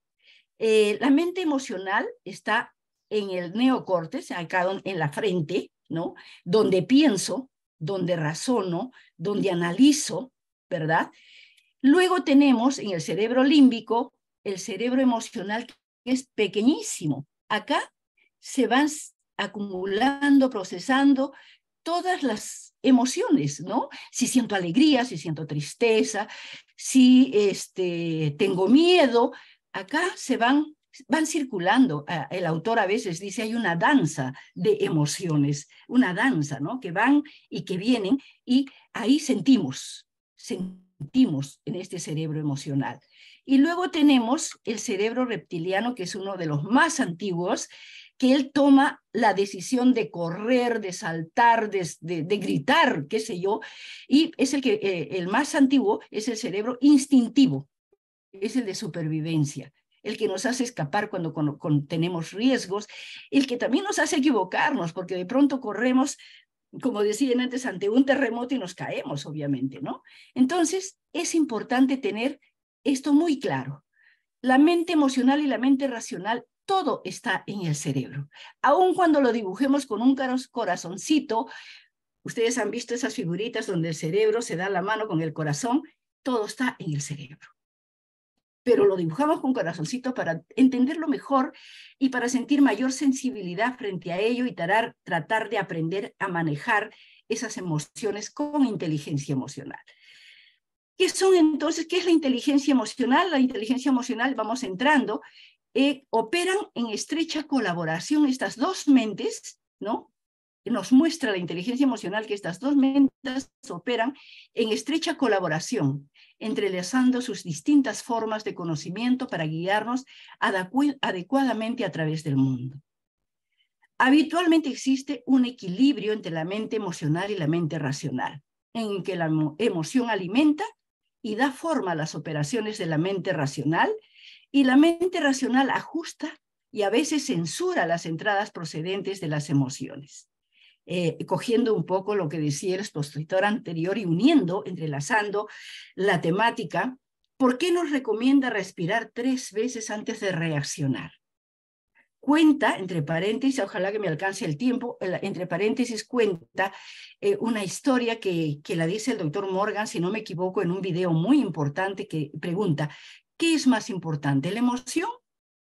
La mente emocional está en el neocórtex, acá en la frente, ¿no? Donde pienso, donde razono, donde analizo, ¿verdad? Luego tenemos en el cerebro límbico el cerebro emocional, que es pequeñísimo. Acá se van acumulando, procesando todas las emociones, ¿no? Si siento alegría, si siento tristeza, si tengo miedo, acá van circulando. El autor a veces dice hay una danza de emociones, una danza, ¿no? Que van y que vienen y ahí sentimos en este cerebro emocional. Y luego tenemos el cerebro reptiliano, que es uno de los más antiguos, que él toma la decisión de correr, de saltar, de gritar, qué sé yo, y es el más antiguo, es el cerebro instintivo, es el de supervivencia, el que nos hace escapar cuando tenemos riesgos, el que también nos hace equivocarnos, porque de pronto corremos, como decían antes, ante un terremoto y nos caemos, obviamente, ¿no? Entonces, es importante tener esto muy claro. La mente emocional y la mente racional, todo está en el cerebro. Aun cuando lo dibujemos con un corazoncito, ustedes han visto esas figuritas donde el cerebro se da la mano con el corazón, todo está en el cerebro. Pero lo dibujamos con corazoncito para entenderlo mejor y para sentir mayor sensibilidad frente a ello y tratar de aprender a manejar esas emociones con inteligencia emocional. ¿Qué son entonces? ¿Qué es la inteligencia emocional? La inteligencia emocional, vamos entrando, operan en estrecha colaboración estas dos mentes, ¿no? Nos muestra la inteligencia emocional que estas dos mentes operan en estrecha colaboración, entrelazando sus distintas formas de conocimiento para guiarnos adecuadamente a través del mundo. Habitualmente existe un equilibrio entre la mente emocional y la mente racional, en que la emoción alimenta y da forma a las operaciones de la mente racional, y la mente racional ajusta y a veces censura las entradas procedentes de las emociones. Cogiendo un poco lo que decía el expositor anterior y entrelazando la temática, ¿por qué nos recomienda respirar 3 veces antes de reaccionar? Cuenta, entre paréntesis, ojalá que me alcance el tiempo, entre paréntesis cuenta una historia que la dice el doctor Morgan, si no me equivoco, en un video muy importante que pregunta, ¿qué es más importante, la emoción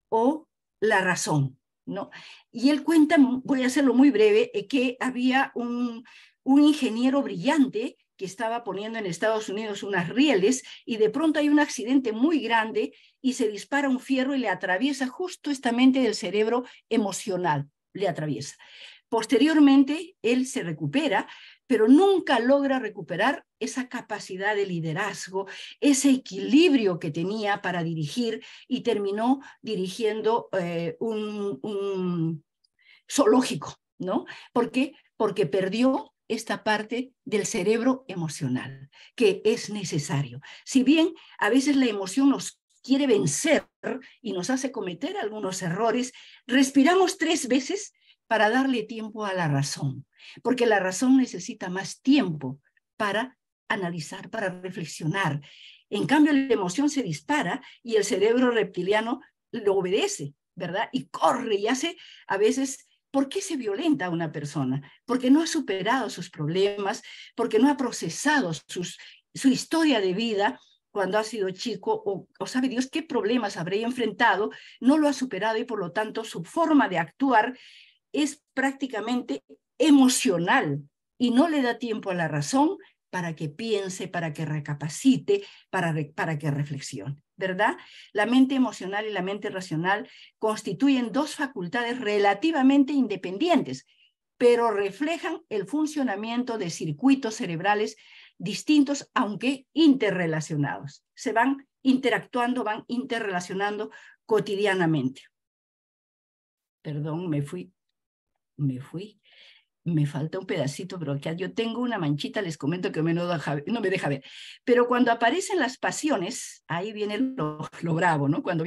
o la razón? ¿No? Y él cuenta, voy a hacerlo muy breve, que había un ingeniero brillante que estaba poniendo en Estados Unidos unas rieles y de pronto hay un accidente muy grande y se dispara un fierro y le atraviesa justo esta mente del cerebro emocional, le atraviesa. Posteriormente, él se recupera, pero nunca logra recuperar esa capacidad de liderazgo, ese equilibrio que tenía para dirigir y terminó dirigiendo un zoológico, ¿no? ¿Por qué? Porque perdió esta parte del cerebro emocional, que es necesario. Si bien a veces la emoción nos quiere vencer y nos hace cometer algunos errores, respiramos 3 veces para darle tiempo a la razón, porque la razón necesita más tiempo para analizar, para reflexionar. En cambio, la emoción se dispara y el cerebro reptiliano lo obedece, ¿verdad? Y corre y hace a veces. ¿Por qué se violenta a una persona? Porque no ha superado sus problemas, porque no ha procesado su historia de vida cuando ha sido chico, o sabe Dios qué problemas habría enfrentado, no lo ha superado y por lo tanto su forma de actuar es prácticamente emocional y no le da tiempo a la razón para que piense, para que recapacite, para que reflexione, ¿verdad? La mente emocional y la mente racional constituyen 2 facultades relativamente independientes, pero reflejan el funcionamiento de circuitos cerebrales distintos, aunque interrelacionados. Se van interactuando, van interrelacionando cotidianamente. Perdón, me fui. Me falta un pedacito, pero acá yo tengo una manchita, les comento que no me deja ver. Pero cuando aparecen las pasiones, ahí viene lo bravo, ¿no? Cuando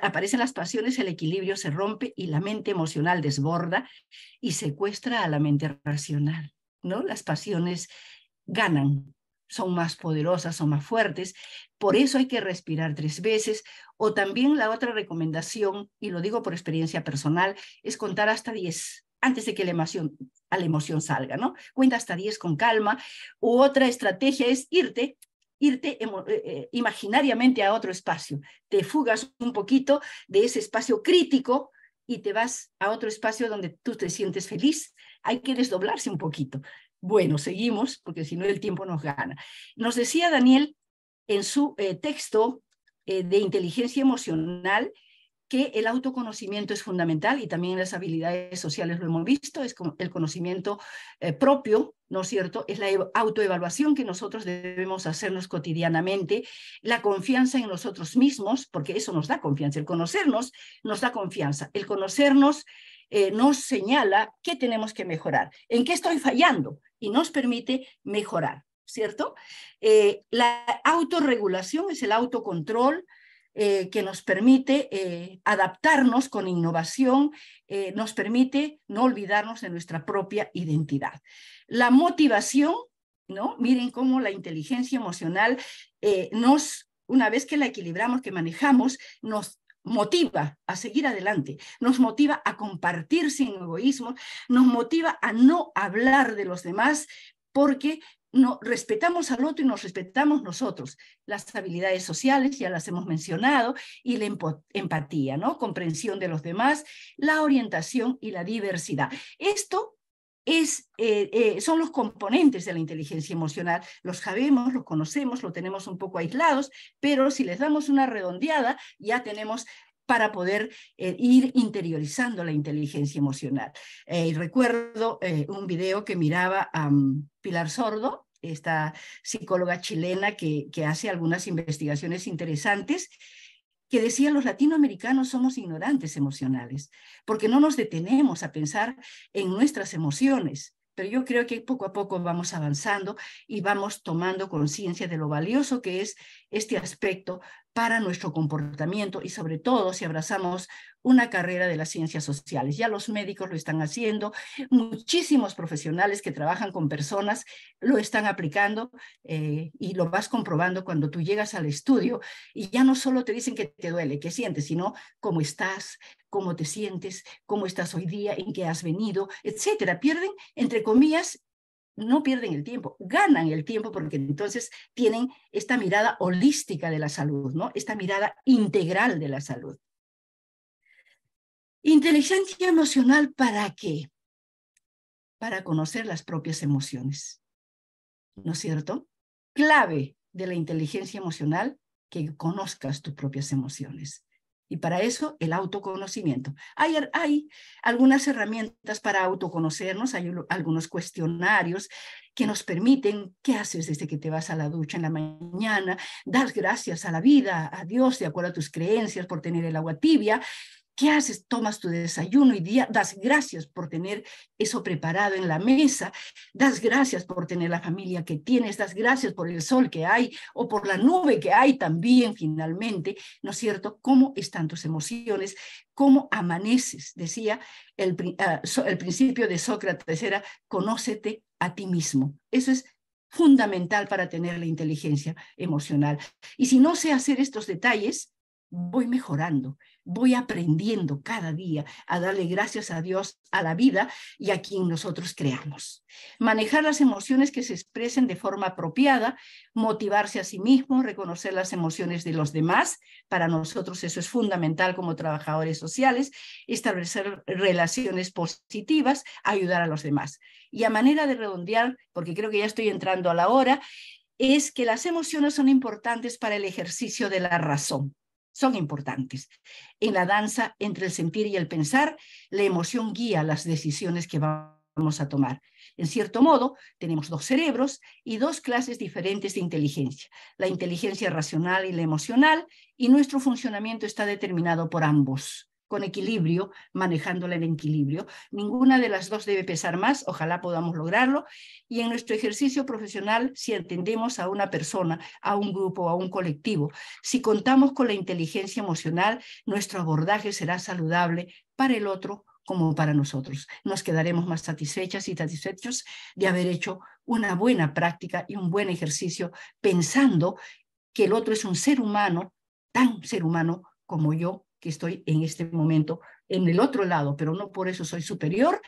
aparecen las pasiones, el equilibrio se rompe y la mente emocional desborda y secuestra a la mente racional, ¿no? Las pasiones ganan, son más poderosas, son más fuertes, por eso hay que respirar 3 veces, o también la otra recomendación, y lo digo por experiencia personal, es contar hasta 10 antes de que la emoción salga, ¿no? Cuenta hasta 10 con calma, u otra estrategia es irte imaginariamente a otro espacio, te fugas un poquito de ese espacio crítico y te vas a otro espacio donde tú te sientes feliz, hay que desdoblarse un poquito. Bueno, seguimos, porque si no el tiempo nos gana. Nos decía Daniel en su texto de inteligencia emocional que el autoconocimiento es fundamental y también las habilidades sociales lo hemos visto, es el conocimiento propio, ¿no es cierto? Es la autoevaluación que nosotros debemos hacernos cotidianamente, la confianza en nosotros mismos, porque eso nos da confianza, el conocernos nos da confianza, el conocernos nos señala qué tenemos que mejorar, en qué estoy fallando y nos permite mejorar, ¿cierto? La autorregulación es el autocontrol, que nos permite adaptarnos con innovación, nos permite no olvidarnos de nuestra propia identidad. La motivación, ¿no? Miren cómo la inteligencia emocional una vez que la equilibramos, que manejamos, nos motiva a seguir adelante, nos motiva a compartir sin egoísmo, nos motiva a no hablar de los demás porque no, respetamos al otro y nos respetamos nosotros. Las habilidades sociales ya las hemos mencionado y la empatía, ¿no? Comprensión de los demás, la orientación y la diversidad. Esto son los componentes de la inteligencia emocional. Los sabemos, los conocemos, lo tenemos un poco aislados, pero si les damos una redondeada, ya tenemos para poder ir interiorizando la inteligencia emocional. Recuerdo un video que miraba a Pilar Sordo, esta psicóloga chilena que hace algunas investigaciones interesantes, que decía los latinoamericanos somos ignorantes emocionales, porque no nos detenemos a pensar en nuestras emociones. Pero yo creo que poco a poco vamos avanzando y vamos tomando conciencia de lo valioso que es este aspecto para nuestro comportamiento y sobre todo si abrazamos una carrera de las ciencias sociales. Ya los médicos lo están haciendo, muchísimos profesionales que trabajan con personas lo están aplicando y lo vas comprobando cuando tú llegas al estudio y ya no solo te dicen que te duele, que sientes, sino cómo estás, cómo te sientes, cómo estás hoy día, en qué has venido, etcétera. Pierden, entre comillas, no pierden el tiempo, ganan el tiempo porque entonces tienen esta mirada holística de la salud, ¿no? Esta mirada integral de la salud. Inteligencia emocional, ¿para qué? Para conocer las propias emociones. ¿no es cierto? Clave de la inteligencia emocional, que conozcas tus propias emociones. Y para eso, el autoconocimiento. Hay algunas herramientas para autoconocernos, hay algunos cuestionarios que nos permiten, ¿qué haces desde que te vas a la ducha en la mañana? Das gracias a la vida, a Dios, de acuerdo a tus creencias, por tener el agua tibia. ¿Qué haces? Tomas tu desayuno y das gracias por tener eso preparado en la mesa, das gracias por tener la familia que tienes, das gracias por el sol que hay o por la nube que hay también finalmente, ¿no es cierto? ¿Cómo están tus emociones? ¿Cómo amaneces? Decía el principio de Sócrates era, conócete a ti mismo. Eso es fundamental para tener la inteligencia emocional. Y si no sé hacer estos detalles, voy mejorando, voy aprendiendo cada día a darle gracias a Dios, a la vida y a quien nosotros creamos. Manejar las emociones que se expresen de forma apropiada, motivarse a sí mismo, reconocer las emociones de los demás. Para nosotros eso es fundamental como trabajadores sociales, establecer relaciones positivas, ayudar a los demás. Y a manera de redondear, porque creo que ya estoy entrando a la hora, es que las emociones son importantes para el ejercicio de la razón. Son importantes. En la danza entre el sentir y el pensar, la emoción guía las decisiones que vamos a tomar. En cierto modo, tenemos dos cerebros y dos clases diferentes de inteligencia, la inteligencia racional y la emocional, y nuestro funcionamiento está determinado por ambos, con equilibrio, manejándola en equilibrio. Ninguna de las dos debe pesar más, ojalá podamos lograrlo, y en nuestro ejercicio profesional, si atendemos a una persona, a un grupo, a un colectivo, si contamos con la inteligencia emocional, nuestro abordaje será saludable para el otro como para nosotros. Nos quedaremos más satisfechas y satisfechos de haber hecho una buena práctica y un buen ejercicio, pensando que el otro es un ser humano, tan ser humano como yo, que estoy en este momento en el otro lado, pero no por eso soy superior,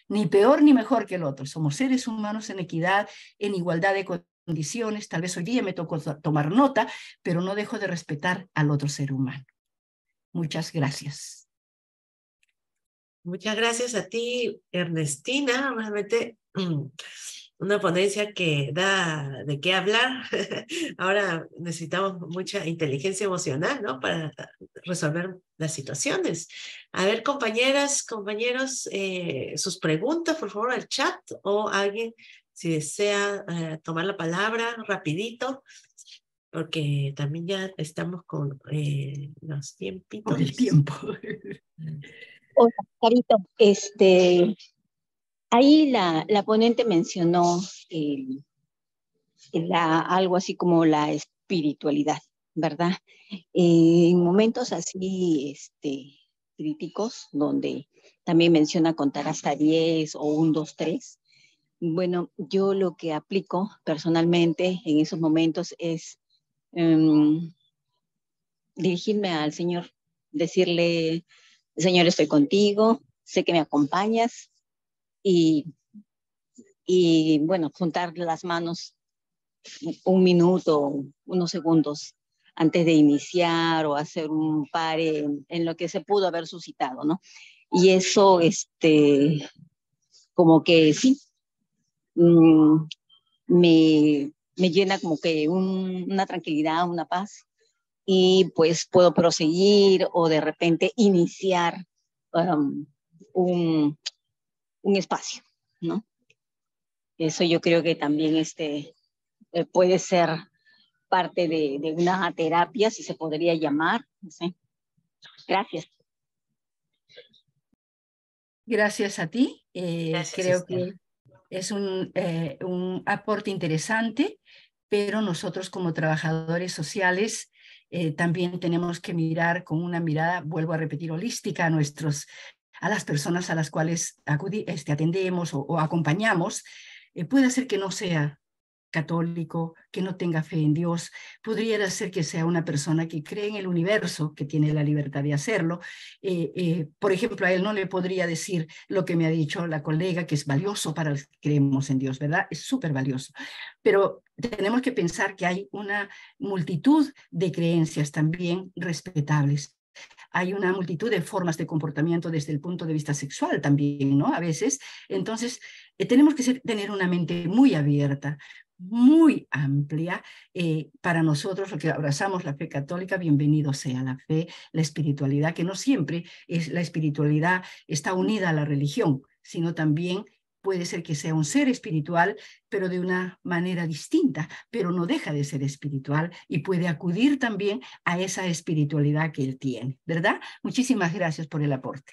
ni peor ni mejor que el otro. Somos seres humanos en equidad, en igualdad de condiciones. Tal vez hoy día me tocó tomar nota, pero no dejo de respetar al otro ser humano. Muchas gracias. Muchas gracias a ti, Ernestina. Realmente una ponencia que da de qué hablar. Ahora necesitamos mucha inteligencia emocional, ¿no? Para resolver las situaciones. A ver, compañeras, compañeros, sus preguntas, por favor, al chat, o alguien, si desea tomar la palabra rapidito, porque también ya estamos con los tiempitos. Con el tiempo. Hola, Carito. Ahí la ponente mencionó algo así como la espiritualidad, ¿verdad? En momentos así críticos, donde también menciona contar hasta 10 o 1, 2, 3. Bueno, yo lo que aplico personalmente en esos momentos es dirigirme al Señor, decirle, Señor, estoy contigo, sé que me acompañas, y bueno, juntar las manos 1 minuto, unos segundos antes de iniciar o hacer un pare en lo que se pudo haber suscitado, ¿no? Y eso, como que sí, me llena como que una tranquilidad, una paz, y pues puedo proseguir o de repente iniciar un espacio, ¿no? Eso yo creo que también puede ser parte de una terapia, si se podría llamar, no sé. Gracias. Gracias a ti. Gracias, Creo Esther. que es un aporte interesante, pero nosotros como trabajadores sociales también tenemos que mirar con una mirada, vuelvo a repetir, holística a las personas a las cuales atendemos o acompañamos. Puede ser que no sea católico, que no tenga fe en Dios, podría ser que sea una persona que cree en el universo, que tiene la libertad de hacerlo. Por ejemplo, a él no le podría decir lo que me ha dicho la colega, que es valioso para los que creemos en Dios, ¿verdad? Es súper valioso. Pero tenemos que pensar que hay una multitud de creencias también respetables. Hay una multitud de formas de comportamiento desde el punto de vista sexual también, ¿no? A veces. Entonces, tenemos que tener una mente muy abierta, muy amplia. Para nosotros, los que abrazamos la fe católica, bienvenido sea la fe, la espiritualidad, que no siempre es la espiritualidad está unida a la religión, sino también puede ser que sea un ser espiritual, pero de una manera distinta, pero no deja de ser espiritual y puede acudir también a esa espiritualidad que él tiene, ¿verdad? Muchísimas gracias por el aporte.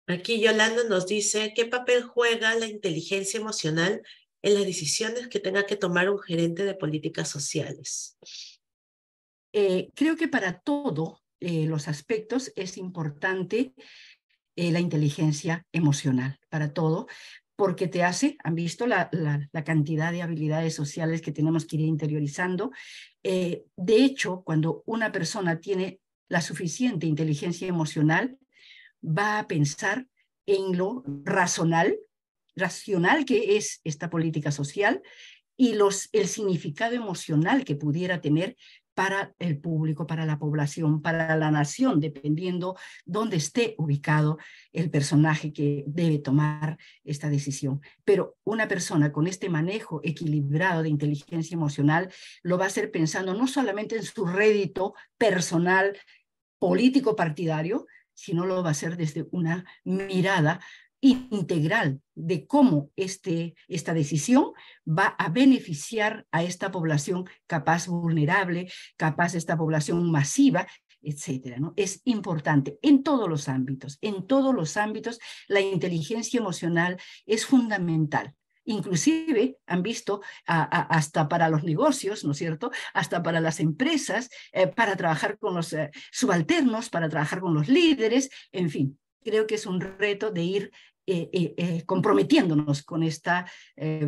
Aquí Yolanda nos dice, ¿qué papel juega la inteligencia emocional en las decisiones que tenga que tomar un gerente de políticas sociales? Creo que para todos los aspectos es importante la inteligencia emocional, para todo, porque te hace, han visto la cantidad de habilidades sociales que tenemos que ir interiorizando. De hecho, cuando una persona tiene la suficiente inteligencia emocional, va a pensar en lo racional que es esta política social y el significado emocional que pudiera tener para el público, para la población, para la nación, dependiendo dónde esté ubicado el personaje que debe tomar esta decisión. Pero una persona con este manejo equilibrado de inteligencia emocional lo va a hacer pensando no solamente en su rédito personal, político partidario, sino lo va a hacer desde una mirada integral de cómo esta decisión va a beneficiar a esta población capaz vulnerable, capaz de esta población masiva, etcétera, ¿no? Es importante en todos los ámbitos, la inteligencia emocional es fundamental. Inclusive han visto hasta para los negocios, ¿no es cierto? Hasta para las empresas, para trabajar con los subalternos, para trabajar con los líderes, en fin. Creo que es un reto de ir comprometiéndonos con esta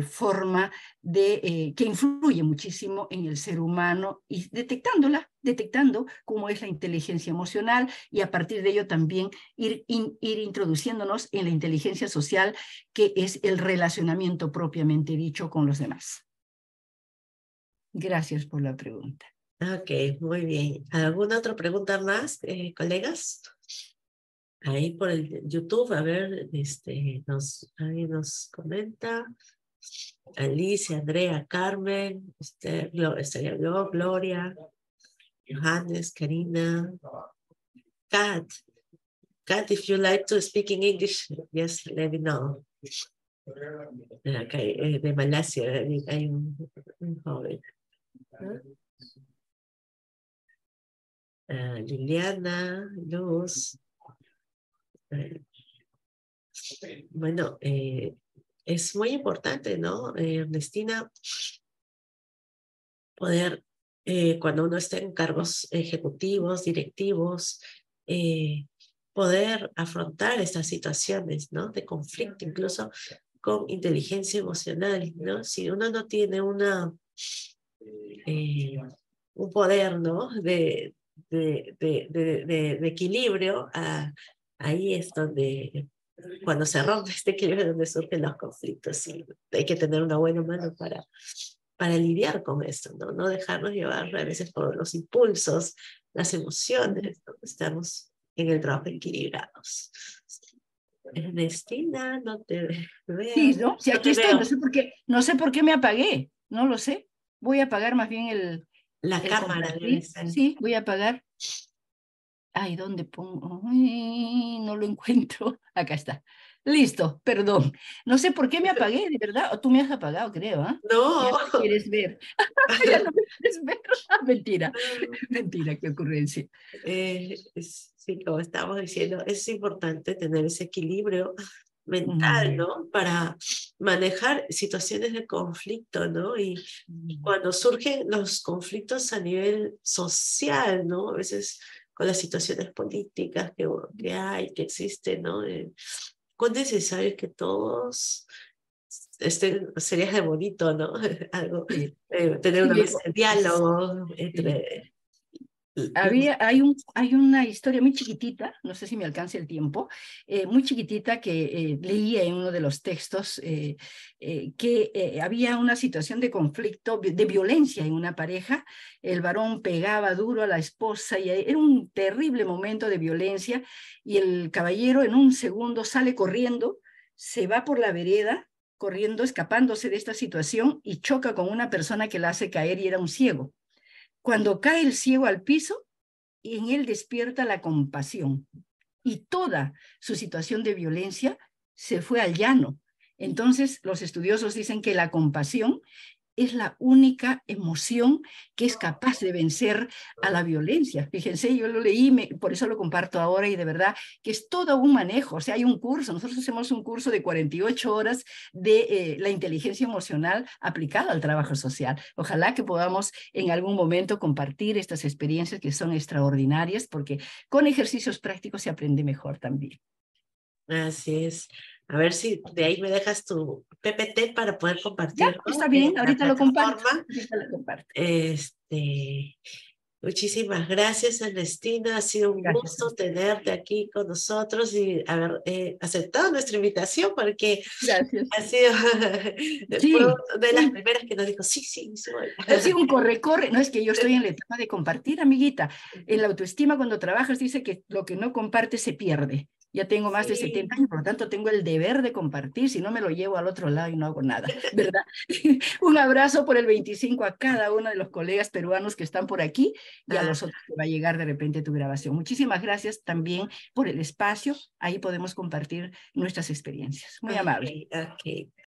forma que influye muchísimo en el ser humano y detectando cómo es la inteligencia emocional y a partir de ello también ir introduciéndonos en la inteligencia social, que es el relacionamiento propiamente dicho con los demás. Gracias por la pregunta. Ok, muy bien. ¿Alguna otra pregunta más, colegas? Ahí por el YouTube, a ver, alguien nos comenta. Alicia, Andrea, Carmen, Gloria, Johannes, Karina, Kat. Kat, if you like to speak in English, yes, let me know. Okay, de Malasia hay un joven. Liliana, Luz. Bueno, es muy importante, ¿no, Ernestina? Poder, cuando uno está en cargos ejecutivos, directivos, poder afrontar estas situaciones, ¿no? De conflicto, incluso con inteligencia emocional, ¿no? Si uno no tiene un poder, ¿no? De equilibrio, ahí es donde, cuando se rompe este equilibrio, donde surgen los conflictos. Y hay que tener una buena mano para lidiar con esto, ¿no? No dejarnos llevar a veces por los impulsos, las emociones, ¿no? Estamos en el trabajo equilibrados. Ernestina, no te veo. Sí, ¿no? Sí, No aquí te estoy, veo. no sé por qué me apagué, no lo sé. Voy a apagar más bien el Cámara debe compartir. ser. Sí, voy a apagar. Ay, ¿dónde pongo? Ay, no lo encuentro. Acá está. Listo, perdón. No sé por qué me apagué, de verdad. O tú me has apagado, creo, ¿ah? Ya No. no me quieres ver. Ya no me quieres ver. Mentira, mentira, qué ocurrencia. Sí, como estábamos diciendo, es importante tener ese equilibrio mental, ¿no? Para manejar situaciones de conflicto, ¿no? Y cuando surgen los conflictos a nivel social, ¿no? A veces con las situaciones políticas que existen, ¿no? Cuán necesario es que todos sería de bonito, ¿no? Algo, Sí. tener una Sí, mesa de diálogo sí. entre... Hay una historia muy chiquitita, no sé si me alcance el tiempo, muy chiquitita que leía en uno de los textos, que había una situación de conflicto, de violencia en una pareja. El varón pegaba duro a la esposa y era un terrible momento de violencia y el caballero en un segundo sale corriendo, se va por la vereda corriendo, escapándose de esta situación y choca con una persona que la hace caer y era un ciego. Cuando cae el ciego al piso, en él despierta la compasión y toda su situación de violencia se fue al llano. Entonces, los estudiosos dicen que la compasión es la única emoción que es capaz de vencer a la violencia. Fíjense, yo lo leí, por eso lo comparto ahora, y de verdad que es todo un manejo. O sea, hay un curso, nosotros hacemos un curso de 48 horas de la inteligencia emocional aplicada al trabajo social. Ojalá que podamos en algún momento compartir estas experiencias que son extraordinarias, porque con ejercicios prácticos se aprende mejor también. Así es. A ver si de ahí me dejas tu PPT para poder compartir, Ya, ¿no? está bien, En la ahorita lo comparto. plataforma. Ahorita lo comparto. Muchísimas gracias, Ernestina. Ha sido un Gracias. gusto tenerte aquí con nosotros y haber aceptado nuestra invitación, porque Gracias. ha sido Sí, fue de las sí. primeras que nos dijo, sí, sí, sí voy. Ha sido un corre-corre. No, es que yo estoy en la etapa de compartir, amiguita. En la autoestima, cuando trabajas, dice que lo que no compartes se pierde. Ya tengo más de 70 años, por lo tanto tengo el deber de compartir, si no me lo llevo al otro lado y no hago nada, ¿verdad? Un abrazo por el 25 a cada uno de los colegas peruanos que están por aquí y a los otros que va a llegar de repente tu grabación. Muchísimas gracias también por el espacio. Ahí podemos compartir nuestras experiencias. Muy amable. Ok.